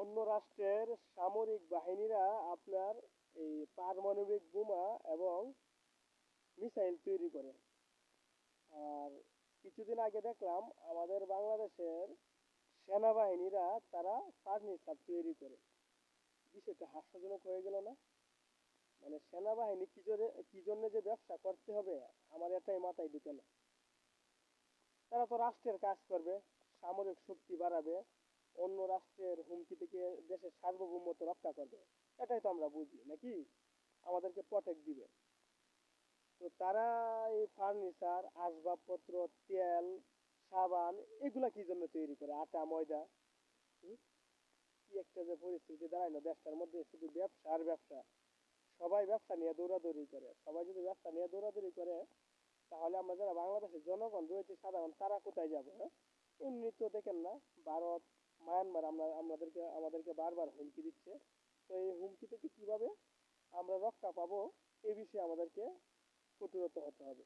অন্য রাষ্ট্রের সামরিক বাহিনীরা আপনার এই পারমাণবিক বোমা এবং মিসাইল তৈরি করে। আর কিছুদিন আগে দেখলাম আমাদের বাংলাদেশের সেনাবাহিনীরা তারা ফার্নিচার তৈরি করে। বিষয়টা হাস্যজনক হয়ে গেল না? মানে সেনাবাহিনী কি জন্য যে ব্যবসা করতে হবে আমার এটাই মাথায় ঢুকে না। তারা তো রাষ্ট্রের কাজ করবে, সামরিক শক্তি বাড়াবে, অন্য রাষ্ট্রের হুমকি থেকে দেশের সার্বভৌমত্ব রক্ষা করবে। এটাই তো আমরা বুঝি নাকি, আমাদেরকে প্রটেক্ট দিবে। তো তারা এই ফার্নিচার, আসবাবপত্র, তেল, সাবান এগুলা কি জন্য তৈরি করে? আটা, ময়দা। হুম? কি একটা যে পরিস্থিতি দাঁড়াইলো দেশটার মধ্যে, শুধু ব্যবসা আর ব্যবসা। সবাই ব্যবসা নিয়ে দৌড়াদৌড়ি করে। সবাই যদি ব্যবসা নিয়ে দৌড়াদৌড়ি করে, তাহলে আমরা যারা বাংলাদেশের জনগণ রয়েছে সাধারণ, তারা কোথায় যাবো? হ্যাঁ, এমনি তো দেখেন না, ভারত, মায়ানমার আমাদেরকে বারবার হুমকি দিচ্ছে। তো এই হুমকি থেকে কিভাবে আমরা রক্ষা পাবো, এ বিষয়ে আমাদেরকে প্রতিরত হতে হবে।